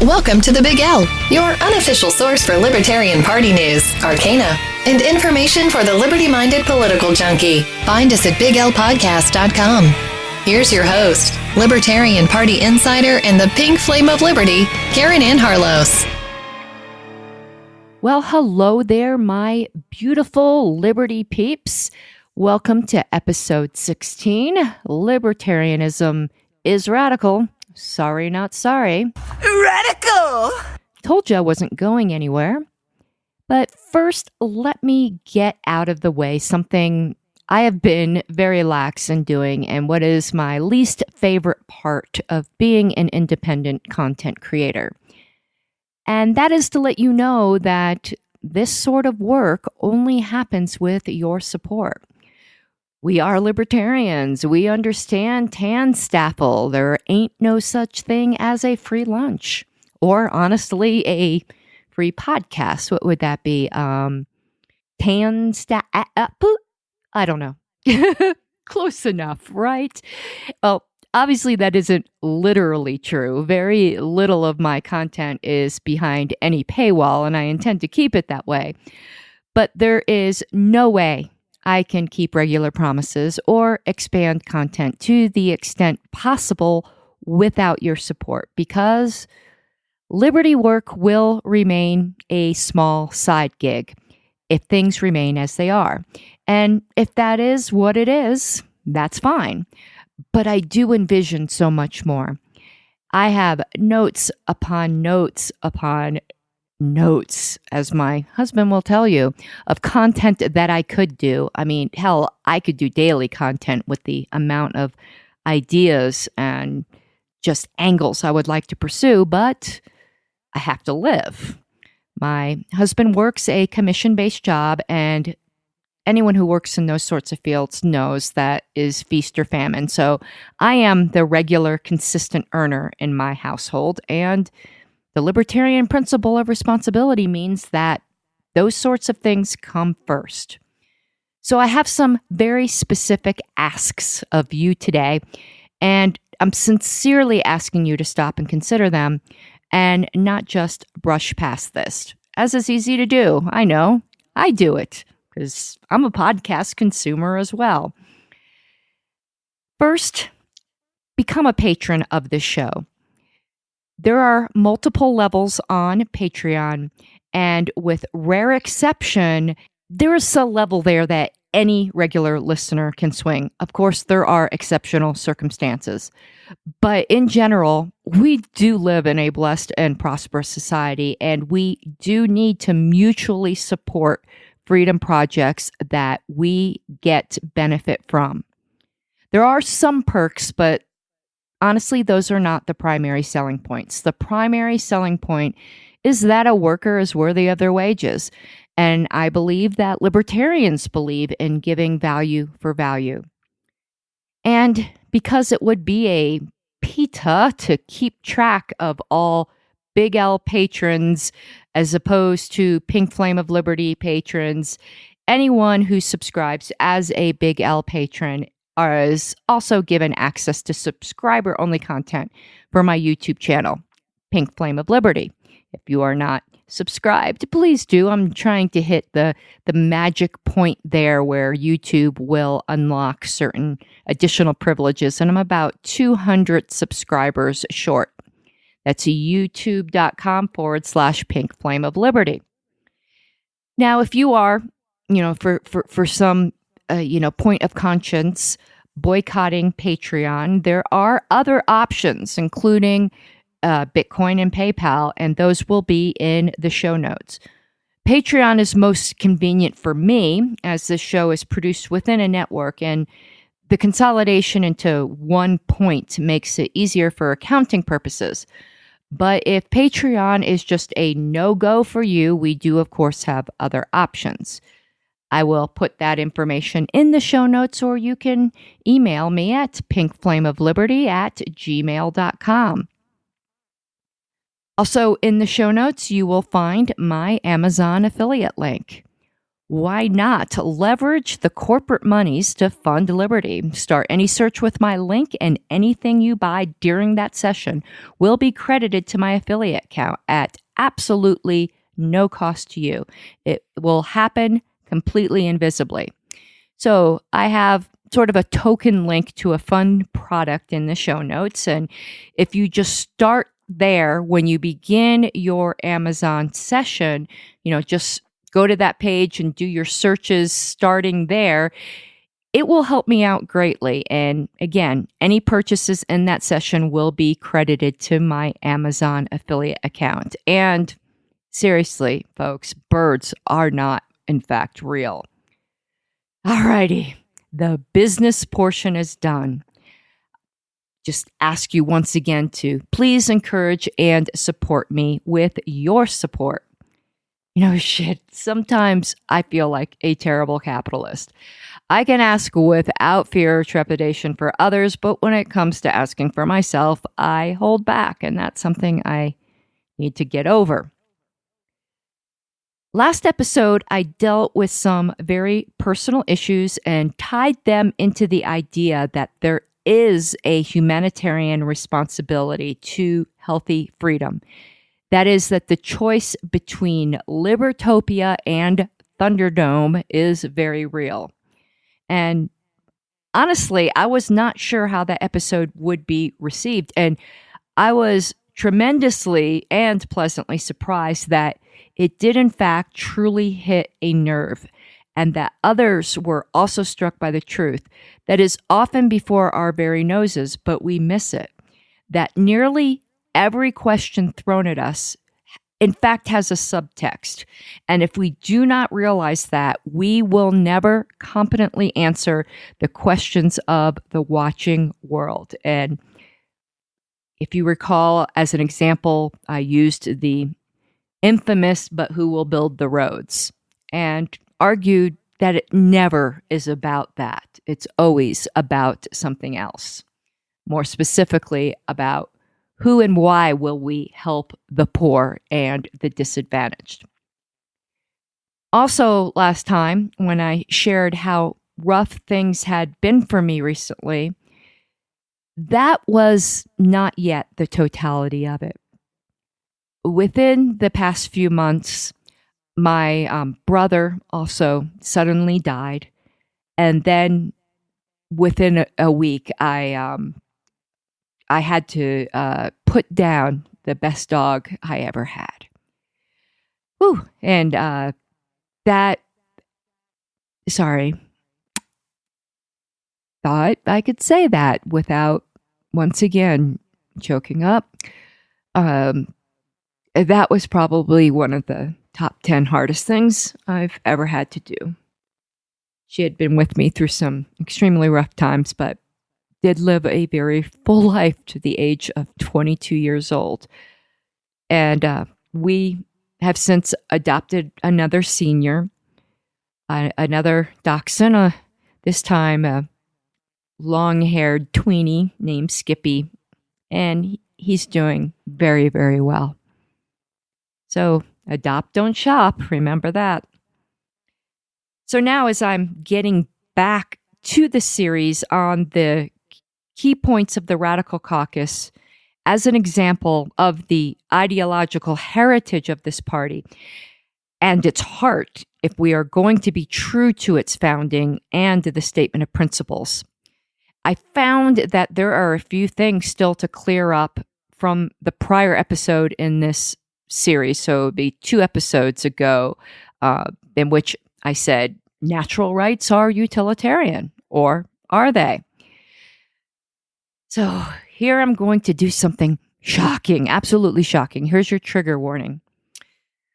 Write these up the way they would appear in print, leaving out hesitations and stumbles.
Welcome to the Big L, your unofficial source for Libertarian Party news, arcana, and information for the liberty-minded political junkie. Find us at BigLPodcast.com. Here's your host, Libertarian Party insider and the pink flame of liberty, Karen Ann Harlos. Well, hello there, my beautiful Liberty peeps. Welcome to episode 16. Libertarianism is radical. Sorry, not sorry. Radical! Told you I wasn't going anywhere. But first, let me get out of the way something I have been very lax in doing and what is my least favorite part of being an independent content creator. And that is to let you know that this sort of work only happens with your support. We are libertarians. We understand Tanstaffel. There ain't no such thing as a free lunch. Or honestly, a free podcast. What would that be? I don't know. Close enough, right? Well, obviously that isn't literally true. Very little of my content is behind any paywall, and I intend to keep it that way. But there is no way I can keep regular promises or expand content to the extent possible without your support, because Liberty work will remain a small side gig if things remain as they are. And if that is what it is, that's fine. But I do envision so much more. I have notes upon notes upon notes, as my husband will tell you, of content that I could do. I mean, hell, I could do daily content with the amount of ideas and just angles I would like to pursue, but I have to live. My husband works a commission-based job, and anyone who works in those sorts of fields knows that is feast or famine. So I am the regular, consistent earner in my household, and the libertarian principle of responsibility means that those sorts of things come first. So I have some very specific asks of you today, and I'm sincerely asking you to stop and consider them and not just brush past this, as is easy to do. I know, I do it because I'm a podcast consumer as well. First, become a patron of this show. There are multiple levels on Patreon, and with rare exception, there is a level there that any regular listener can swing. Of course, there are exceptional circumstances, but in general, we do live in a blessed and prosperous society, and we do need to mutually support freedom projects that we get benefit from. There are some perks, but honestly, those are not the primary selling points. The primary selling point is that a worker is worthy of their wages. And I believe that libertarians believe in giving value for value. And because it would be a PETA to keep track of all Big L patrons as opposed to Pink Flame of Liberty patrons, anyone who subscribes as a Big L patron is also given access to subscriber-only content for my YouTube channel, Pink Flame of Liberty. If you are not subscribed, please do. I'm trying to hit the magic point there where YouTube will unlock certain additional privileges, and I'm about 200 subscribers short. That's youtube.com/Pink Flame of Liberty. Now, if you are, for some point of conscience, boycotting Patreon, there are other options, including Bitcoin and PayPal, and those will be in the show notes. Patreon is most convenient for me, as this show is produced within a network, and the consolidation into one point makes it easier for accounting purposes. But if Patreon is just a no-go for you, we do, of course, have other options. I will put that information in the show notes, or you can email me at pinkflameofliberty@gmail.com. Also, in the show notes, you will find my Amazon affiliate link. Why not leverage the corporate monies to fund liberty? Start any search with my link, and anything you buy during that session will be credited to my affiliate account at absolutely no cost to you. It will happen completely invisibly. So I have sort of a token link to a fun product in the show notes. And if you just start there when you begin your Amazon session, just go to that page and do your searches starting there. It will help me out greatly. And again, any purchases in that session will be credited to my Amazon affiliate account. And seriously, folks, birds are not, in fact, real. Alrighty, the business portion is done. Just ask you once again to please encourage and support me with your support. Sometimes I feel like a terrible capitalist. I can ask without fear or trepidation for others, but when it comes to asking for myself, I hold back, and that's something I need to get over. Last episode, I dealt with some very personal issues and tied them into the idea that there is a humanitarian responsibility to healthy freedom. That is, that the choice between Libertopia and Thunderdome is very real. And honestly, I was not sure how that episode would be received. And I was tremendously and pleasantly surprised that it did, in fact, truly hit a nerve, and that others were also struck by the truth that is often before our very noses, but we miss it. That nearly every question thrown at us, in fact, has a subtext. And if we do not realize that, we will never competently answer the questions of the watching world. And if you recall, as an example, I used the infamous "but who will build the roads?" and argued that it never is about that. It's always about something else. More specifically, about who and why will we help the poor and the disadvantaged. Also, last time, when I shared how rough things had been for me recently, that was not yet the totality of it. Within the past few months, my brother also suddenly died. And then within a week, I had to put down the best dog I ever had. Whew. And thought I could say that without, once again, choking up. That was probably one of the top 10 hardest things I've ever had to do. She had been with me through some extremely rough times, but did live a very full life to the age of 22 years old. And we have since adopted another senior, another dachshund, this time a long-haired tweenie named Skippy, and he's doing very, very well. So adopt, don't shop. Remember that. So now, as I'm getting back to the series on the key points of the Radical Caucus as an example of the ideological heritage of this party and its heart, if we are going to be true to its founding and to the statement of principles, I found that there are a few things still to clear up from the prior episode in this series. So it would be 2 episodes ago, in which I said natural rights are utilitarian, or are they? So here I'm going to do something shocking, absolutely shocking. Here's your trigger warning.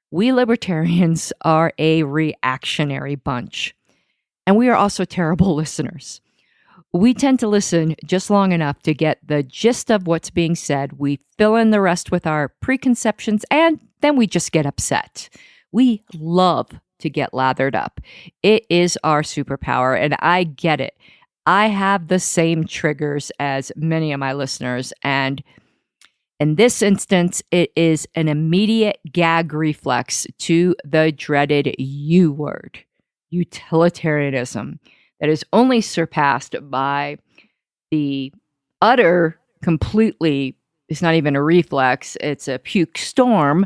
We libertarians are a reactionary bunch, and we are also terrible listeners. We tend to listen just long enough to get the gist of what's being said. We fill in the rest with our preconceptions, and then we just get upset. We love to get lathered up. It is our superpower, and I get it. I have the same triggers as many of my listeners, and in this instance, it is an immediate gag reflex to the dreaded U word. utilitarianism that is only surpassed by the utter, completely, it's not even a reflex, it's a puke storm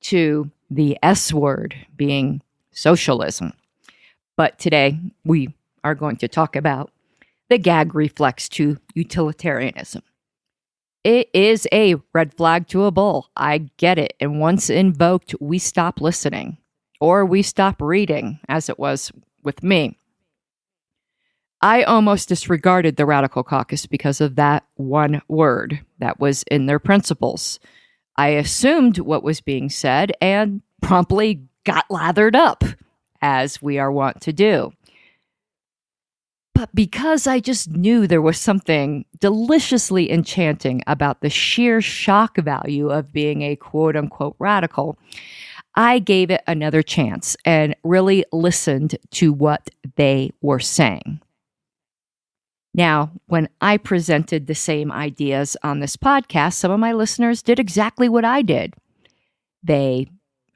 to the S word, being socialism. But today we are going to talk about the gag reflex to utilitarianism. It is a red flag to a bull. I get it. And once invoked, we stop listening, or we stop reading, as it was with me. I almost disregarded the Radical Caucus because of that one word that was in their principles. I assumed what was being said and promptly got lathered up, as we are wont to do. But because I just knew there was something deliciously enchanting about the sheer shock value of being a quote-unquote radical, I gave it another chance and really listened to what they were saying. Now, when I presented the same ideas on this podcast, some of my listeners did exactly what I did. They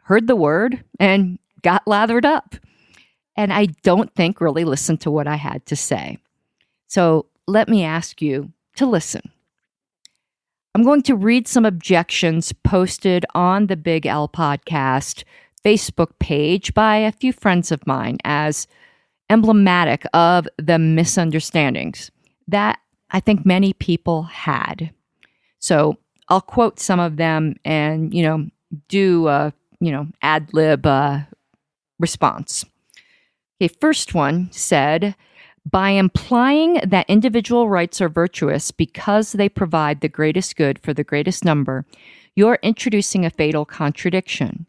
heard the word and got lathered up. And I don't think really listened to what I had to say. So let me ask you to listen. I'm going to read some objections posted on the Big L Podcast Facebook page by a few friends of mine as emblematic of the misunderstandings that I think many people had. So I'll quote some of them and, do ad lib response. Okay, first one said, by implying that individual rights are virtuous because they provide the greatest good for the greatest number, you're introducing a fatal contradiction.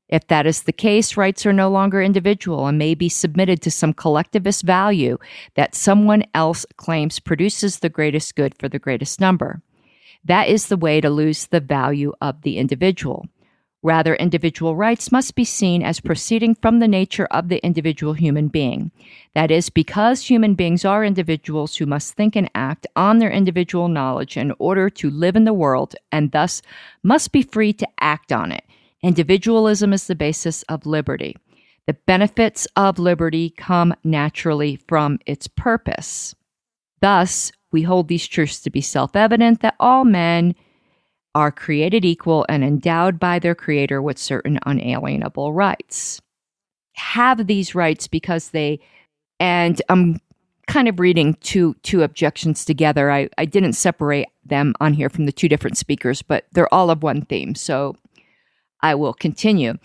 If that is the case, rights are no longer individual and may be submitted to some collectivist value that someone else claims produces the greatest good for the greatest number. That is the way to lose the value of the individual. Rather, individual rights must be seen as proceeding from the nature of the individual human being. That is, because human beings are individuals who must think and act on their individual knowledge in order to live in the world, and thus must be free to act on it. Individualism is the basis of liberty. The benefits of liberty come naturally from its purpose. Thus, we hold these truths to be self-evident that all men are created equal and endowed by their creator with certain unalienable rights. Have these rights because they, and I'm kind of reading two objections together. I didn't separate them on here from the two different speakers, but they're all of one theme. So I will continue.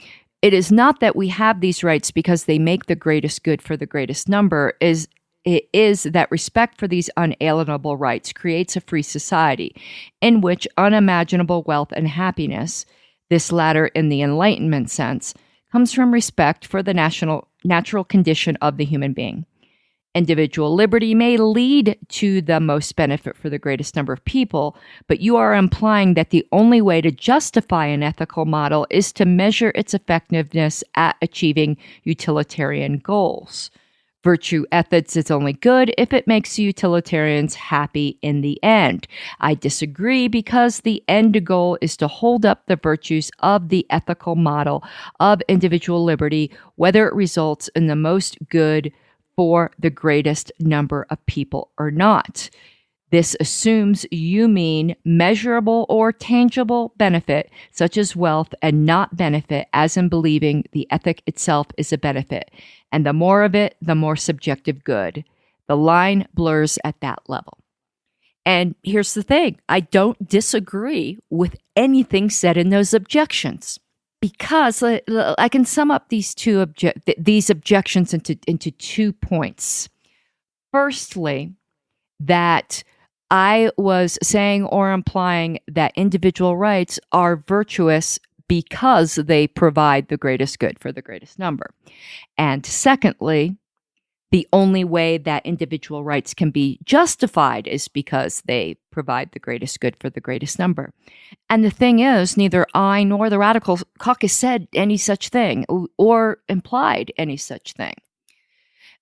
It is not that we have these rights because they make the greatest good for the greatest number. It is that respect for these unalienable rights creates a free society in which unimaginable wealth and happiness, this latter in the Enlightenment sense, comes from respect for the natural condition of the human being. Individual liberty may lead to the most benefit for the greatest number of people, but you are implying that the only way to justify an ethical model is to measure its effectiveness at achieving utilitarian goals. Virtue ethics is only good if it makes utilitarians happy in the end. I disagree because the end goal is to hold up the virtues of the ethical model of individual liberty, whether it results in the most good for the greatest number of people or not. This assumes you mean measurable or tangible benefit, such as wealth, and not benefit, as in believing the ethic itself is a benefit. And the more of it, the more subjective good. The line blurs at that level. And here's the thing. I don't disagree with anything said in those objections, because I can sum up these objections into 2 points. Firstly, that I was saying or implying that individual rights are virtuous because they provide the greatest good for the greatest number. And secondly, the only way that individual rights can be justified is because they provide the greatest good for the greatest number. And the thing is, neither I nor the Radical Caucus said any such thing or implied any such thing.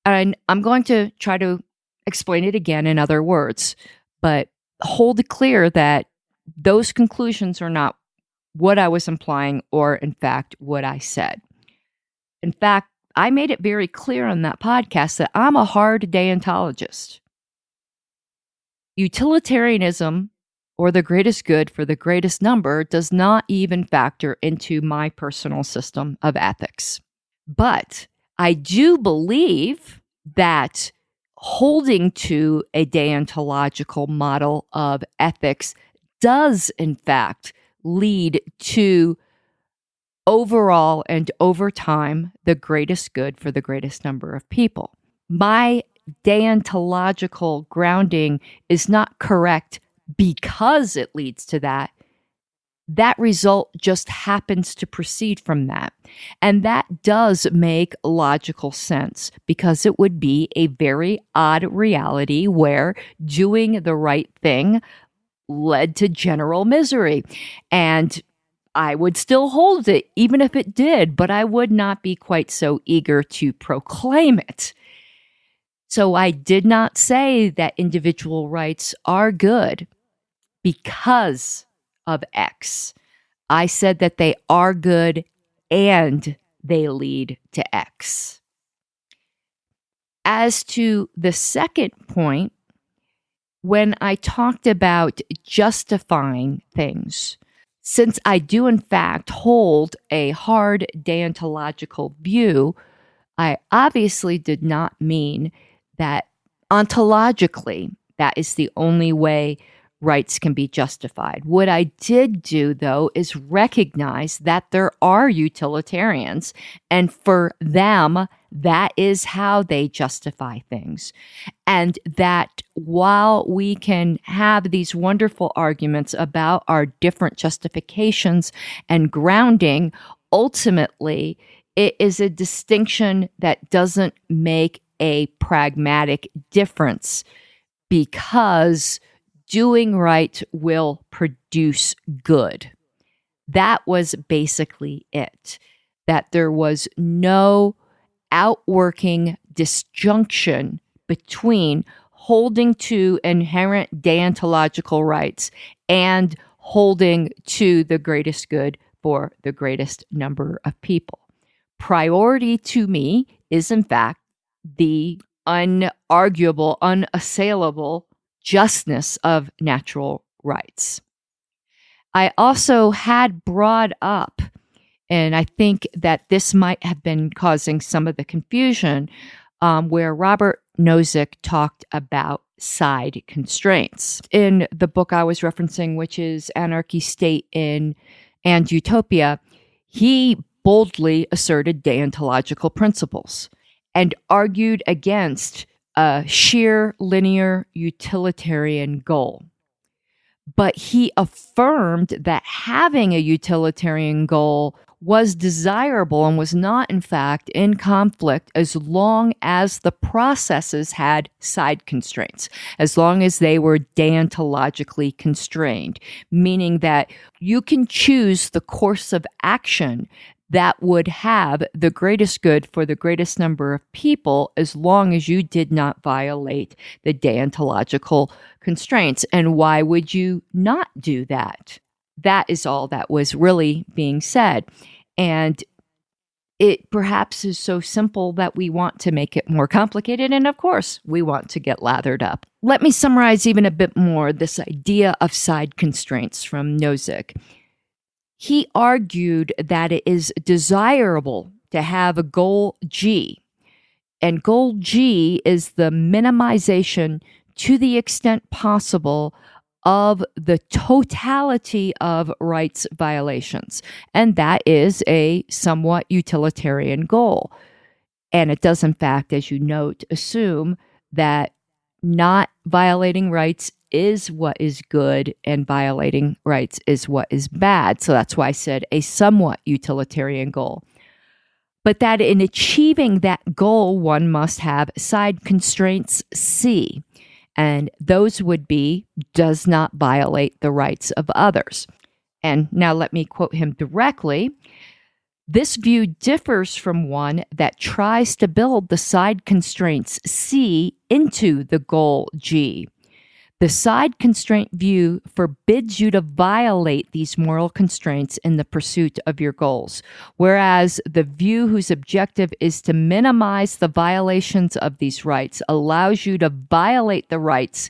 And I'm going to try to explain it again in other words, but hold it clear that those conclusions are not what I was implying or, in fact, what I said. In fact, I made it very clear on that podcast that I'm a hard deontologist. Utilitarianism, or the greatest good for the greatest number, does not even factor into my personal system of ethics. But I do believe that holding to a deontological model of ethics does, in fact, lead to overall and over time the greatest good for the greatest number of people. My deontological grounding is not correct because it leads to that. That result just happens to proceed from that. And that does make logical sense, because it would be a very odd reality where doing the right thing led to general misery. And I would still hold it, even if it did, but I would not be quite so eager to proclaim it. So I did not say that individual rights are good because of X. I said that they are good and they lead to X. As to the second point, when I talked about justifying things, since I do in fact hold a hard deontological view, I obviously did not mean that ontologically that is the only way rights can be justified. What I did do, though, is recognize that there are utilitarians, and for them, that is how they justify things. And that while we can have these wonderful arguments about our different justifications and grounding, ultimately, it is a distinction that doesn't make a pragmatic difference, because doing right will produce good. That was basically it. That there was no outworking disjunction between holding to inherent deontological rights and holding to the greatest good for the greatest number of people. Priority to me is, in fact, the unarguable, unassailable justness of natural rights. I also had brought up, and I think that this might have been causing some of the confusion, where Robert Nozick talked about side constraints. In the book I was referencing, which is Anarchy, State and Utopia, he boldly asserted deontological principles and argued against a sheer linear utilitarian goal. But he affirmed that having a utilitarian goal was desirable and was not, in fact, in conflict as long as the processes had side constraints, as long as they were deontologically constrained, meaning that you can choose the course of action that would have the greatest good for the greatest number of people as long as you did not violate the deontological constraints. And why would you not do that? That is all that was really being said. And it perhaps is so simple that we want to make it more complicated. And of course, we want to get lathered up. Let me summarize even a bit more this idea of side constraints from Nozick. He argued that it is desirable to have a goal G, and goal G is the minimization to the extent possible of the totality of rights violations. And that is a somewhat utilitarian goal. And it does, in fact, as you note, assume that not violating rights is what is good and violating rights is what is bad. So that's why I said a somewhat utilitarian goal. But that in achieving that goal, one must have side constraints C. And those would be, does not violate the rights of others. And now let me quote him directly. This view differs from one that tries to build the side constraints C into the goal G. The side constraint view forbids you to violate these moral constraints in the pursuit of your goals, whereas the view whose objective is to minimize the violations of these rights allows you to violate the rights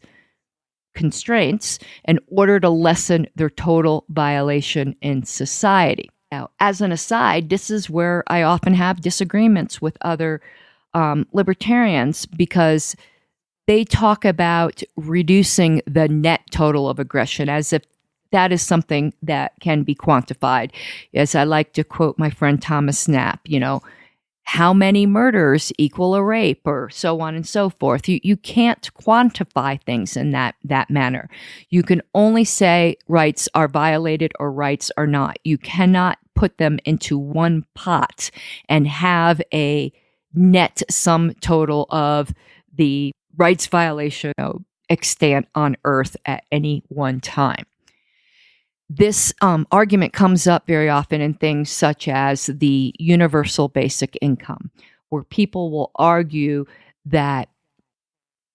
constraints in order to lessen their total violation in society. Now, as an aside, this is where I often have disagreements with other libertarians, because they talk about reducing the net total of aggression as if that is something that can be quantified. As I like to quote my friend Thomas Knapp, how many murders equal a rape, or so on and so forth. You can't quantify things in that manner. You can only say rights are violated or rights are not. You cannot put them into one pot and have a net sum total of the rights violation extant on Earth at any one time. This argument comes up very often in things such as the universal basic income, where people will argue that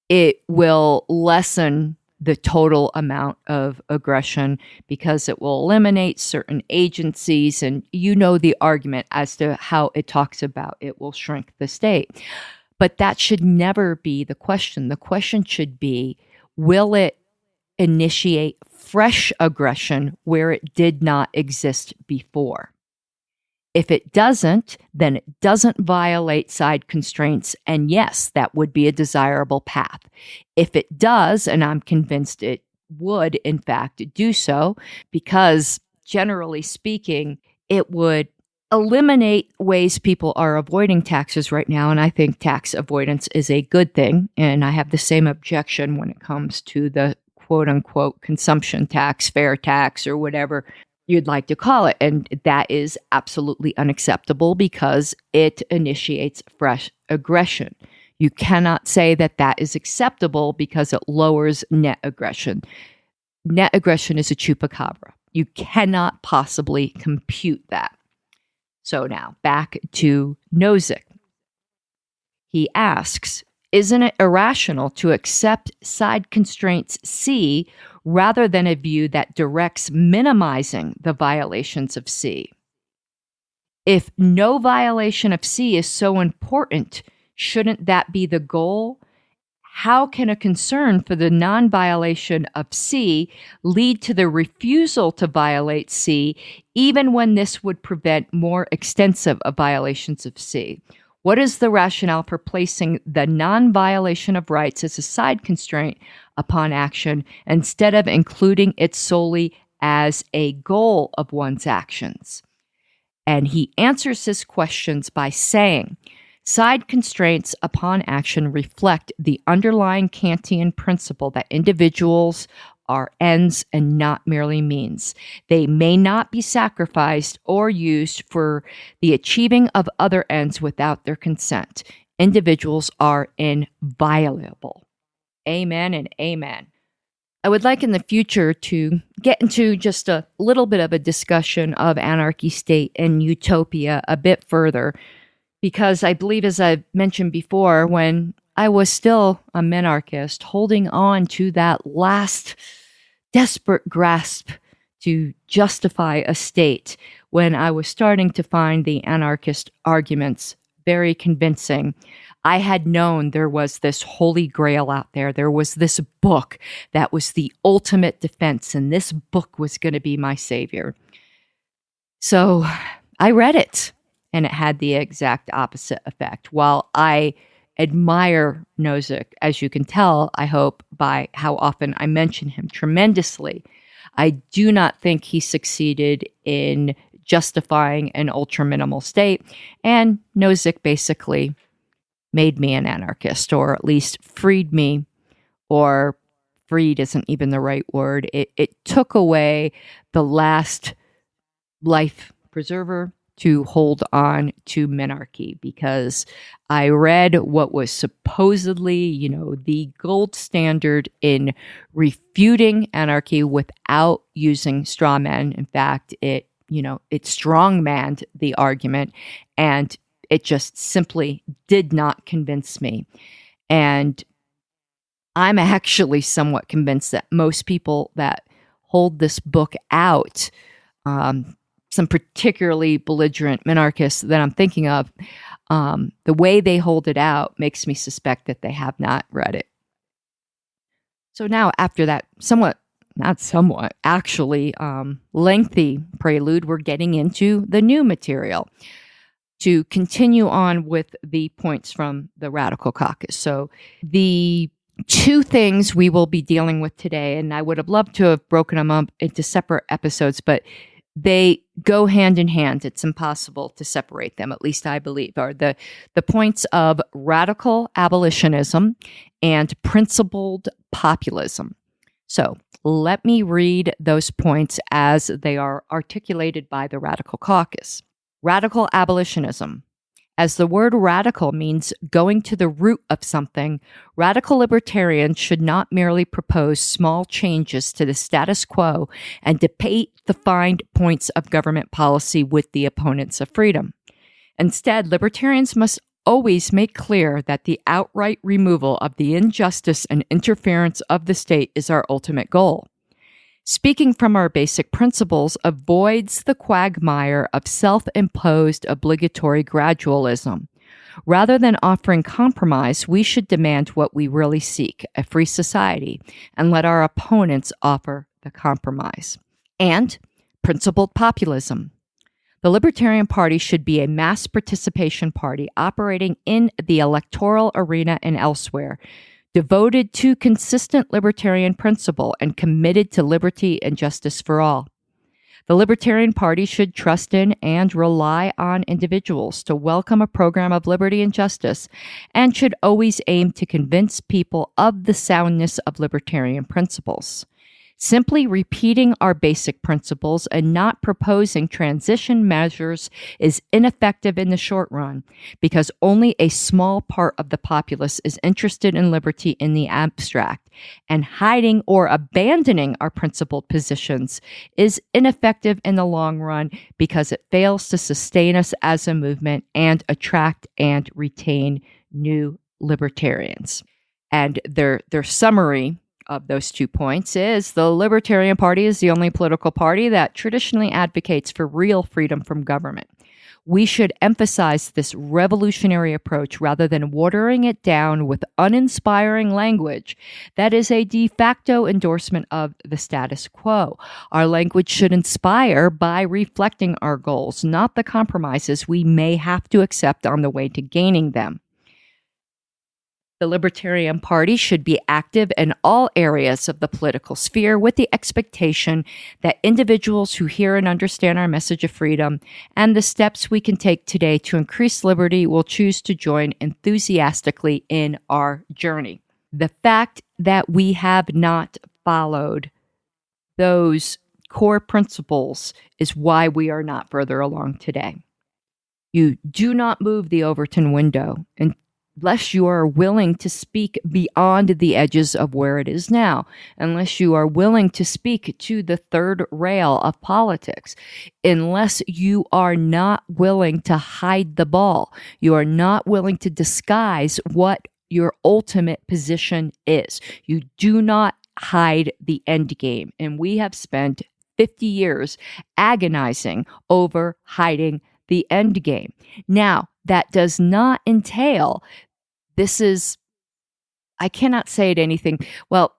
it will lessen the total amount of aggression because it will eliminate certain agencies. And the argument as to how it talks about it will shrink the state. But that should never be the question. The question should be, will it initiate fresh aggression where it did not exist before? If it doesn't, then it doesn't violate side constraints, and yes, that would be a desirable path. If it does, and I'm convinced it would in fact do so, because generally speaking, it would eliminate ways people are avoiding taxes right now, and I think tax avoidance is a good thing, and I have the same objection when it comes to the quote-unquote consumption tax, fair tax, or whatever you'd like to call it, and that is absolutely unacceptable because it initiates fresh aggression. You cannot say that that is acceptable because it lowers net aggression. Net aggression is a chupacabra. You cannot possibly compute that. So now, back to Nozick. He asks, isn't it irrational to accept side constraints C rather than a view that directs minimizing the violations of C? If no violation of C is so important, shouldn't that be the goal? How can a concern for the non-violation of C lead to the refusal to violate C, even when this would prevent more extensive violations of C? What is the rationale for placing the non-violation of rights as a side constraint upon action instead of including it solely as a goal of one's actions? And he answers his questions by saying, side constraints upon action reflect the underlying Kantian principle that individuals are ends and not merely means. They may not be sacrificed or used for the achieving of other ends without their consent. Individuals are inviolable. Amen and amen. I would like in the future to get into just a little bit of a discussion of anarchy state and utopia a bit further, because I believe, as I mentioned before, when I was still a minarchist, holding on to that last desperate grasp to justify a state, when I was starting to find the anarchist arguments very convincing, I had known there was this holy grail out there. There was this book that was the ultimate defense, and this book was going to be my savior. So I read it, and it had the exact opposite effect. While I admire Nozick, as you can tell, I hope, by how often I mention him tremendously, I do not think he succeeded in justifying an ultra-minimal state, and Nozick basically made me an anarchist, or at least freed me, or freed isn't even the right word. It took away the last life preserver to hold on to minarchy, because I read what was supposedly, the gold standard in refuting anarchy without using straw men. In fact, it strongmanned the argument, and it just simply did not convince me. And I'm actually somewhat convinced that most people that hold this book out, some particularly belligerent minarchists that I'm thinking of, the way they hold it out makes me suspect that they have not read it. So now, after that actually lengthy prelude, we're getting into the new material to continue on with the points from the Radical Caucus. So the two things we will be dealing with today, and I would have loved to have broken them up into separate episodes, but they go hand in hand. It's impossible to separate them, at least I believe, are the points of radical abolitionism and principled populism. So let me read those points as they are articulated by the Radical Caucus. Radical abolitionism. As the word radical means going to the root of something, radical libertarians should not merely propose small changes to the status quo and debate the fine points of government policy with the opponents of freedom. Instead, libertarians must always make clear that the outright removal of the injustice and interference of the state is our ultimate goal. Speaking from our basic principles avoids the quagmire of self-imposed obligatory gradualism. Rather than offering compromise, we should demand what we really seek, a free society, and let our opponents offer the compromise. And principled populism. The Libertarian Party should be a mass participation party operating in the electoral arena and elsewhere, devoted to consistent libertarian principle and committed to liberty and justice for all. The Libertarian Party should trust in and rely on individuals to welcome a program of liberty and justice, and should always aim to convince people of the soundness of libertarian principles. Simply repeating our basic principles and not proposing transition measures is ineffective in the short run, because only a small part of the populace is interested in liberty in the abstract, and hiding or abandoning our principled positions is ineffective in the long run because it fails to sustain us as a movement and attract and retain new libertarians. And their summary of those 2 points is the Libertarian Party is the only political party that traditionally advocates for real freedom from government. We should emphasize this revolutionary approach rather than watering it down with uninspiring language that is a de facto endorsement of the status quo. Our language should inspire by reflecting our goals, not the compromises we may have to accept on the way to gaining them. The Libertarian Party should be active in all areas of the political sphere with the expectation that individuals who hear and understand our message of freedom and the steps we can take today to increase liberty will choose to join enthusiastically in our journey. The fact that we have not followed those core principles is why we are not further along today. You do not move the Overton window unless you are willing to speak beyond the edges of where it is now, unless you are willing to speak to the third rail of politics, unless you are not willing to hide the ball, you are not willing to disguise what your ultimate position is. You do not hide the end game. And we have spent 50 years agonizing over hiding the end game. Now, that does not entail I cannot say it anything. Well,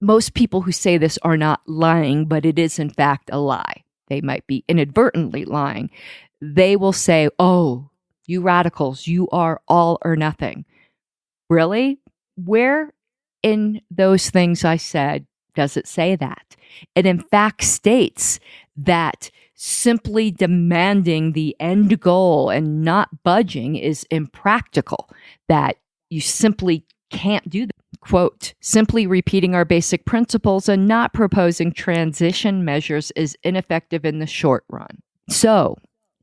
most people who say this are not lying, but it is in fact a lie. They might be inadvertently lying. They will say, oh, you radicals, you are all or nothing. Really? Where in those things I said does it say that? It in fact states that simply demanding the end goal and not budging is impractical, that you simply can't do that. Quote, simply repeating our basic principles and not proposing transition measures is ineffective in the short run. So,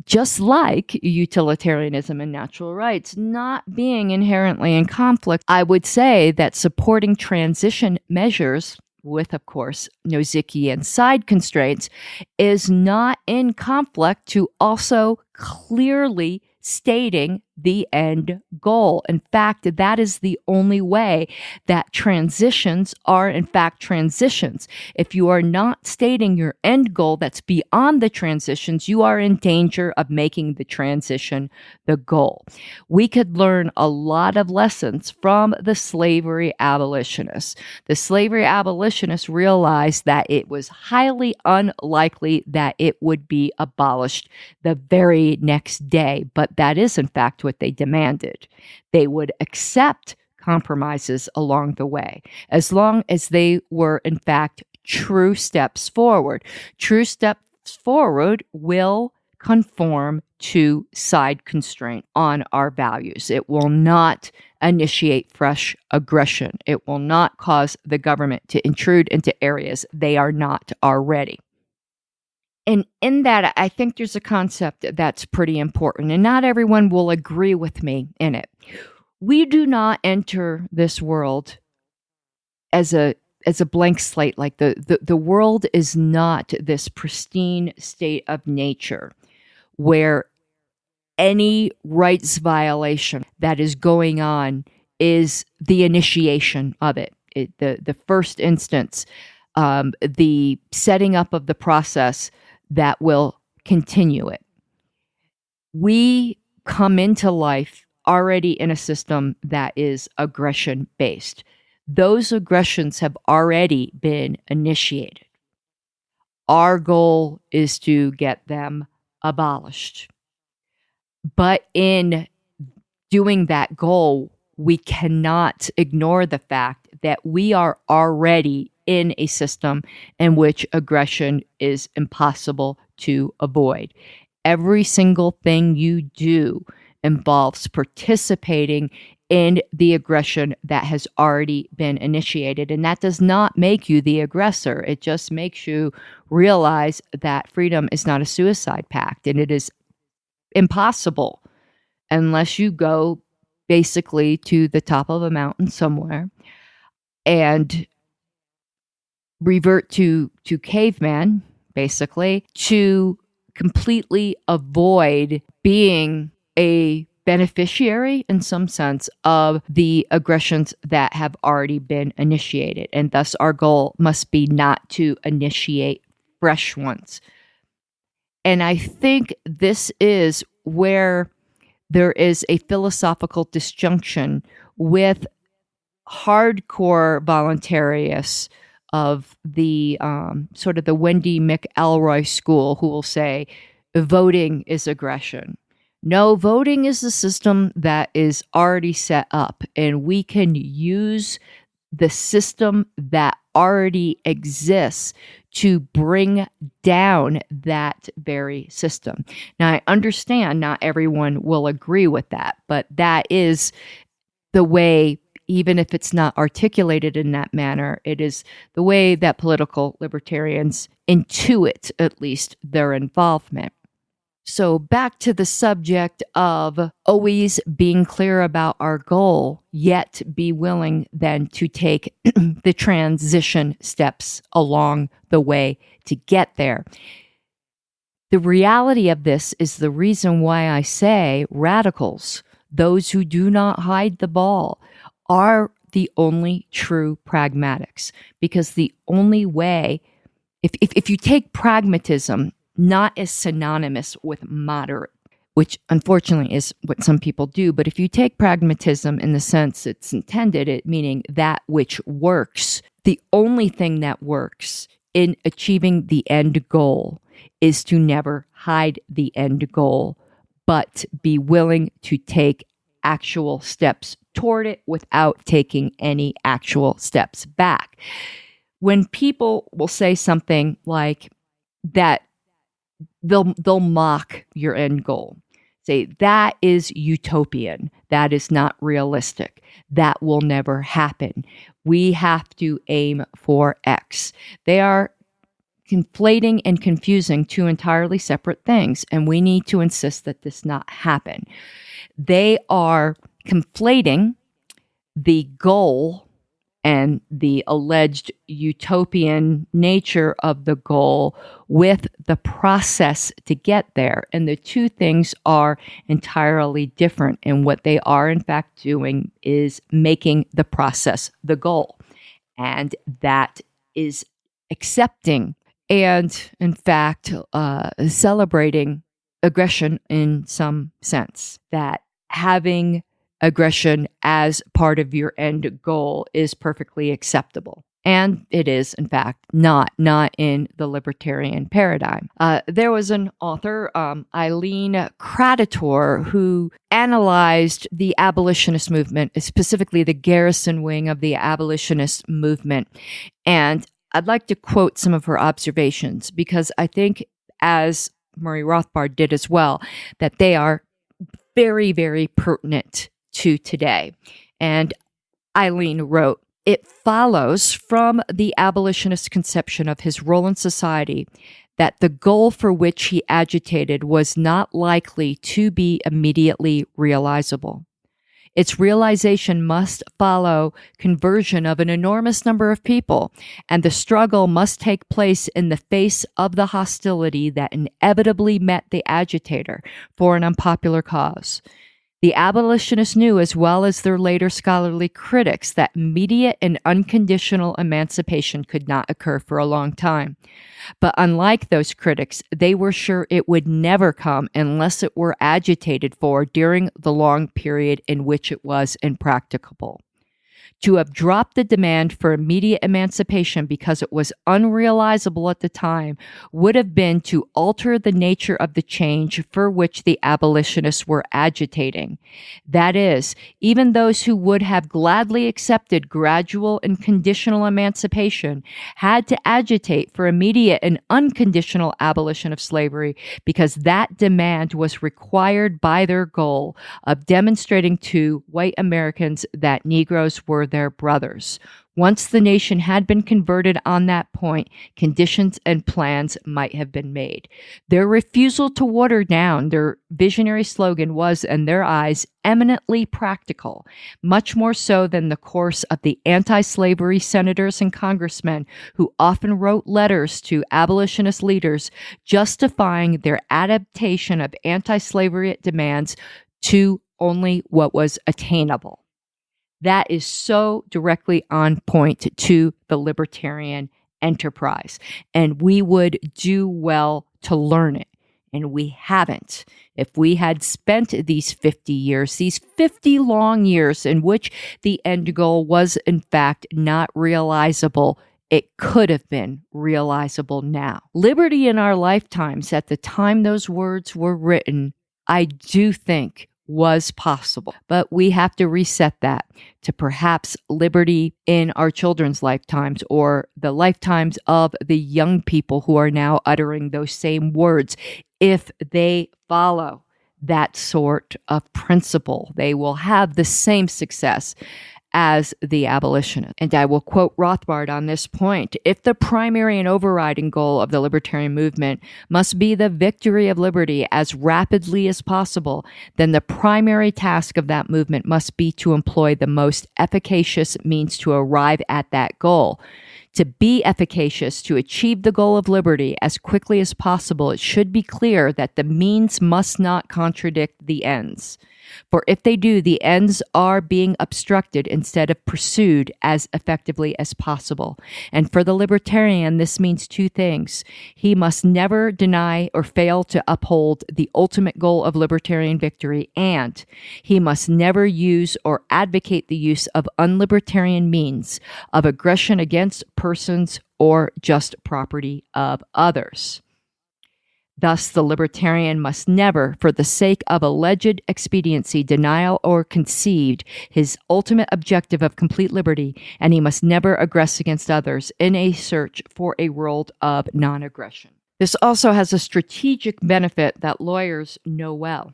just like utilitarianism and natural rights not being inherently in conflict, I would say that supporting transition measures with, of course, Nozickian side constraints is not in conflict to also clearly stating the end goal. In fact, that is the only way that transitions are, in fact, transitions. If you are not stating your end goal that's beyond the transitions, you are in danger of making the transition the goal. We could learn a lot of lessons from the slavery abolitionists. The slavery abolitionists realized that it was highly unlikely that it would be abolished the very next day, but that is, in fact, what they demanded. They would accept compromises along the way, as long as they were, in fact, true steps forward. True steps forward will conform to side constraint on our values. It will not initiate fresh aggression. It will not cause the government to intrude into areas they are not already. And in that, I think there's a concept that's pretty important, and not everyone will agree with me in it. We do not enter this world as a blank slate. Like the world is not this pristine state of nature where any rights violation that is going on is the initiation of it. The first instance, the setting up of the process that will continue it. We come into life already in a system that is aggression-based. Those aggressions have already been initiated. Our goal is to get them abolished. But in doing that goal, we cannot ignore the fact that we are already in a system in which aggression is impossible to avoid. Every single thing you do involves participating in the aggression that has already been initiated. And that does not make you the aggressor. It just makes you realize that freedom is not a suicide pact, and it is impossible unless you go basically to the top of a mountain somewhere and revert to caveman, basically, to completely avoid being a beneficiary in some sense of the aggressions that have already been initiated. And thus our goal must be not to initiate fresh ones. And I think this is where there is a philosophical disjunction with hardcore voluntarists of the sort of the Wendy McElroy school, who will say voting is aggression. No, voting is a system that is already set up, and we can use the system that already exists to bring down that very system. Now, I understand not everyone will agree with that, but that is the way, even if it's not articulated in that manner, it is the way that political libertarians intuit, at least, their involvement. So back to the subject of always being clear about our goal, yet be willing then to take the transition steps along the way to get there. The reality of this is the reason why I say radicals, those who do not hide the ball, are the only true pragmatics. Because the only way, if you take pragmatism not as synonymous with moderate, which unfortunately is what some people do, but if you take pragmatism in the sense it's intended, it meaning that which works, the only thing that works in achieving the end goal is to never hide the end goal, but be willing to take actual steps toward it without taking any actual steps back. When people will say something like that, they'll mock your end goal. Say, that is utopian. That is not realistic. That will never happen. We have to aim for X. They are conflating and confusing two entirely separate things, and we need to insist that this not happen. They are conflating the goal and the alleged utopian nature of the goal with the process to get there. And the two things are entirely different. And what they are, in fact, doing is making the process the goal. And that is accepting and, in fact, celebrating aggression in some sense. That having aggression as part of your end goal is perfectly acceptable. And it is, in fact, not in the libertarian paradigm. There was an author, Eileen Creditor, who analyzed the abolitionist movement, specifically the Garrison wing of the abolitionist movement. And I'd like to quote some of her observations because I think, as Murray Rothbard did as well, that they are very, very pertinent to today. And Eileen wrote, "It follows from the abolitionist conception of his role in society that the goal for which he agitated was not likely to be immediately realizable. Its realization must follow conversion of an enormous number of people, and the struggle must take place in the face of the hostility that inevitably met the agitator for an unpopular cause. The abolitionists knew, as well as their later scholarly critics, that immediate and unconditional emancipation could not occur for a long time. But unlike those critics, they were sure it would never come unless it were agitated for during the long period in which it was impracticable. To have dropped the demand for immediate emancipation because it was unrealizable at the time would have been to alter the nature of the change for which the abolitionists were agitating. That is, even those who would have gladly accepted gradual and conditional emancipation had to agitate for immediate and unconditional abolition of slavery because that demand was required by their goal of demonstrating to white Americans that Negroes were their brothers. Once the nation had been converted on that point, conditions and plans might have been made. Their refusal to water down their visionary slogan was, in their eyes, eminently practical, much more so than the course of the anti-slavery senators and congressmen who often wrote letters to abolitionist leaders justifying their adaptation of anti-slavery demands to only what was attainable." That is so directly on point to the libertarian enterprise. And we would do well to learn it. And we haven't. If we had spent these 50 years, these 50 long years in which the end goal was in fact not realizable, it could have been realizable now. Liberty in our lifetimes, at the time those words were written, I do think was possible. But we have to reset that to perhaps liberty in our children's lifetimes or the lifetimes of the young people who are now uttering those same words. If they follow that sort of principle, they will have the same success as the abolitionists. And I will quote Rothbard on this point. "If the primary and overriding goal of the libertarian movement must be the victory of liberty as rapidly as possible, then the primary task of that movement must be to employ the most efficacious means to arrive at that goal. To be efficacious, to achieve the goal of liberty as quickly as possible, it should be clear that the means must not contradict the ends. For if they do, the ends are being obstructed instead of pursued as effectively as possible. And for the libertarian, this means two things. He must never deny or fail to uphold the ultimate goal of libertarian victory, and he must never use or advocate the use of unlibertarian means of aggression against persons or just property of others. Thus, the libertarian must never, for the sake of alleged expediency, deny or concede his ultimate objective of complete liberty, and he must never aggress against others in a search for a world of non-aggression." This also has a strategic benefit that lawyers know well.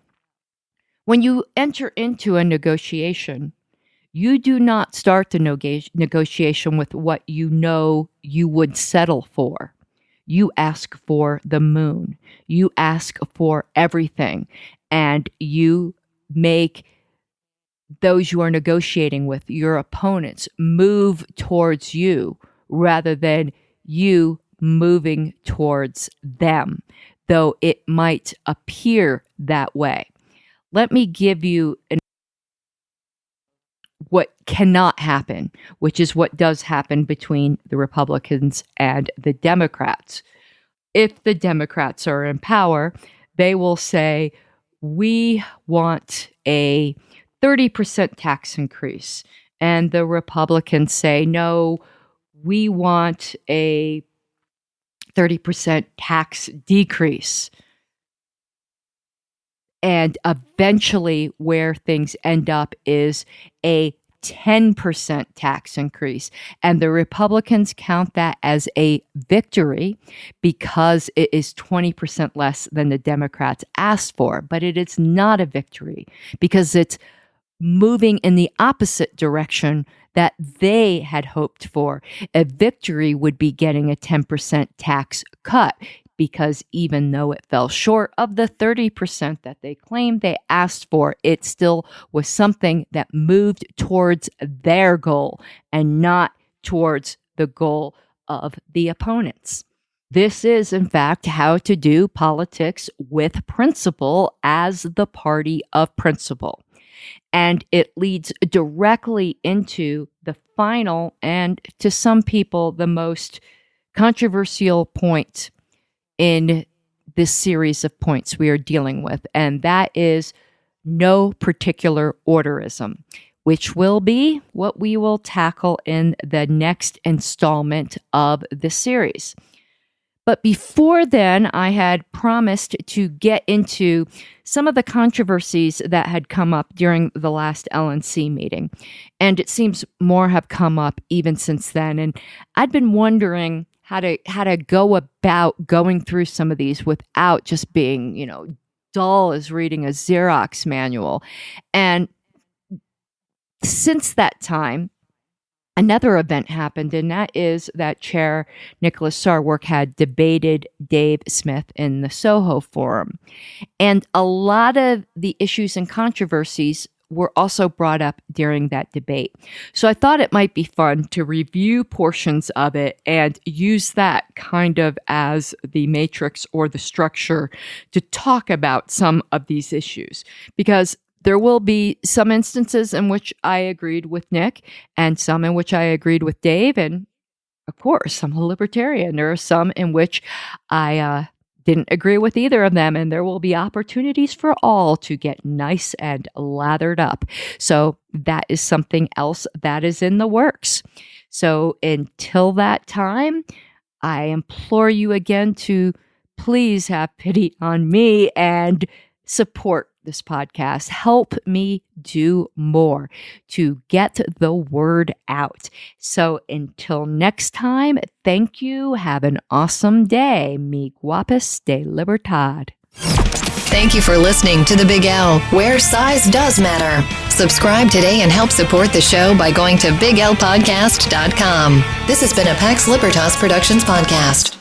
When you enter into a negotiation, you do not start the negotiation with what you know you would settle for. You ask for the moon. You ask for everything. And you make those you are negotiating with, your opponents, move towards you rather than you moving towards them, though it might appear that way. Let me give you what cannot happen, which is what does happen between the Republicans and the Democrats. If the Democrats are in power, they will say, we want a 30% tax increase. And the Republicans say, no, we want a 30% tax decrease. And eventually where things end up is a 10% tax increase. And the Republicans count that as a victory because it is 20% less than the Democrats asked for. But it is not a victory because it's moving in the opposite direction that they had hoped for. A victory would be getting a 10% tax cut, because even though it fell short of the 30% that they claimed they asked for, it still was something that moved towards their goal and not towards the goal of the opponents. This is, in fact, how to do politics with principle as the party of principle. And it leads directly into the final and, to some people, the most controversial point in this series of points we are dealing with, and that is no particular orderism, which will be what we will tackle in the next installment of the series. But before then, I had promised to get into some of the controversies that had come up during the last LNC meeting, and it seems more have come up even since then, and I'd been wondering how to go about going through some of these without just being, dull as reading a Xerox manual. And since that time, another event happened, and that is that Chair Nicholas Sarwark had debated Dave Smith in the Soho Forum. And a lot of the issues and controversies were also brought up during that debate. So I thought it might be fun to review portions of it and use that kind of as the matrix or the structure to talk about some of these issues, because there will be some instances in which I agreed with Nick and some in which I agreed with Dave. And of course, I'm a libertarian. There are some in which I didn't agree with either of them, and there will be opportunities for all to get nice and lathered up. So that is something else that is in the works. So until that time, I implore you again to please have pity on me and support this podcast. Help me do more to get the word out. So until next time, thank you. Have an awesome day. Mi guapos de libertad. Thank you for listening to The Big L, where size does matter. Subscribe today and help support the show by going to BigLpodcast.com. This has been a Pax Libertas Productions podcast.